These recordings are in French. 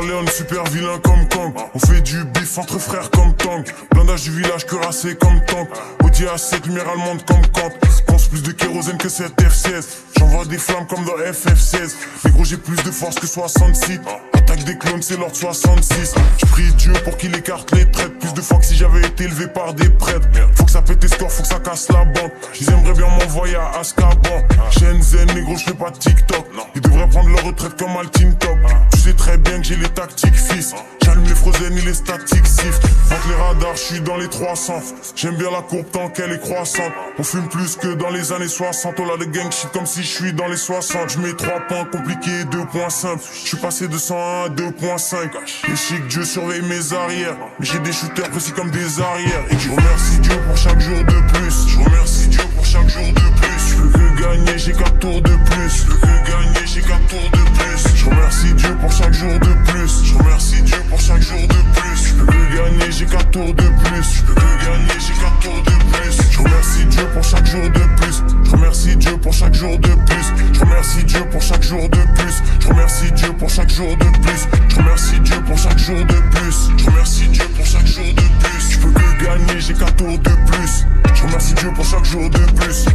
Corleone, super vilain comme Kang. On fait du bif entre frères comme Tang. Blindage du village cuirassé comme Tank. Audi A7, lumière allemande comme Kant. Pense plus de kérosène que cette F16. J'envoie des flammes comme dans FF16. Mais gros j'ai plus de force que 66. Attaque des clones c'est l'ordre 66. J'prie Dieu pour qu'il écarte les traites. Plus de fois que si j'avais été élevé par des prêtres. Faut que ça pète les scores, faut que ça casse la banque. Ils aimeraient bien m'envoyer à Azkaban. Shenzhen, négro j'fais pas de TikTok. Ils devraient prendre leur retraite comme Altin Top. Tu sais très bien que j'ai les tactiques fils. J'allume les frozen et les statiques sifflent. Entre les radars, j'suis dans les 300. J'aime bien la courbe tant qu'elle est croissante. On fume plus que dans les années 60. On a de gang shit comme si j'suis dans les 60. J'mets 3 points compliqués, 2 points simples. J'suis passé de 101 à 2.5. Et chic, Dieu surveille mes arrières. Mais j'ai des shooters précis comme des arrières. Et je remercie Dieu pour chaque jour de plus. Je remercie Dieu pour chaque jour de plus. Je veux que gagner, j'ai 4 tours de plus. Je veux que gagner, j'ai 4 tours de plus. Je remercie Dieu pour chaque jour de plus. Je remercie Dieu pour chaque jour de plus. Je veux que gagner, j'ai 4 tours de plus. Je veux que gagner, j'ai 4 tours de plus. Je remercie Dieu pour chaque jour de plus. Je remercie Dieu pour chaque jour de plus. Je remercie Dieu pour chaque jour de plus. Je remercie Dieu pour chaque jour de plus. Je remercie Dieu pour chaque jour de plus. Je remercie Dieu pour chaque jour de plus. Je peux que gagner, j'ai 4 tours de plus. Je remercie Dieu pour chaque jour de plus.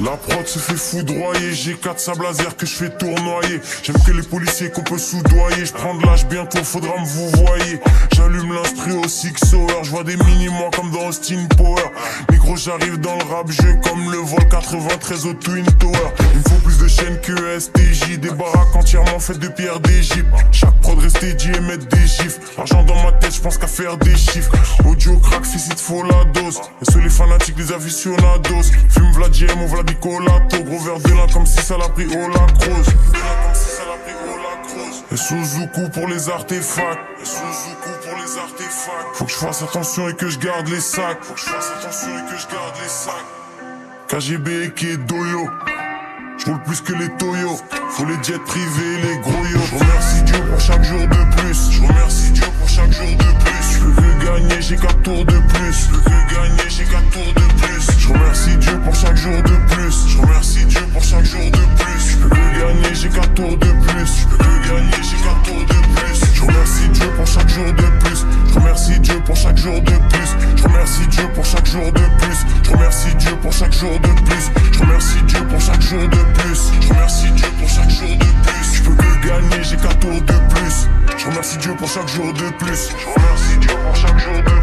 La prod se fait foudroyer. J'ai 4 sables laser que je fais tournoyer. J'aime que les policiers qu'on peut soudoyer. Je prends de l'âge bientôt, faudra me vous voyez. J'allume l'instru au 6 hour. Je vois des mini-mois comme dans Austin Power. Mais gros j'arrive dans le rap jeu comme le vol 93 au Twin Tower. Il me faut plus de chaînes que STJ. Des baraques entièrement faites de pierre d'Égypte. Chaque prod resté dit et mettre des gifs. Argent dans ma tête, je pense qu'à faire des chiffres. Audio crack, fils il te faut la dose. Et ceux les fanatiques, les aficionados. Fume Vlad GM ou Vladicolato. Gros verre de lin comme si ça l'a pris au lacrose. Et Suzuku pour les artefacts. Et Suzuku pour les artefacts. Faut que je fasse attention et que je garde les sacs. Faut que je fasse attention et que je garde les sacs. KGB et qui est Doyo. J'roule plus que les Toyo. Faut les jets privés, les gros yo. J'remercie Dieu pour chaque jour de plus. J'remercie Dieu pour chaque jour de plus. J'peux que gagner, j'ai 4 tours de plus. J'peux que gagner, j'ai 4 tours de plus. J'remercie Dieu pour chaque jour de plus. J'remercie Dieu pour chaque jour de plus. J'peux que gagner, j'ai 4 tours de plus. J'peux que gagner, j'ai 4 tours de plus. J'remercie Dieu pour chaque jour de plus. J'remercie Dieu pour chaque jour de plus. J'remercie Dieu pour chaque jour de plus. J'remercie Dieu pour chaque jour de plus. J'remercie Dieu pour chaque jour de plus. J'remercie Dieu pour chaque jour de plus. J'peux que gagner, j'ai 4 tours de plus. J'remercie Dieu pour chaque jour de plus. J'remercie Dieu pour chaque jour de plus.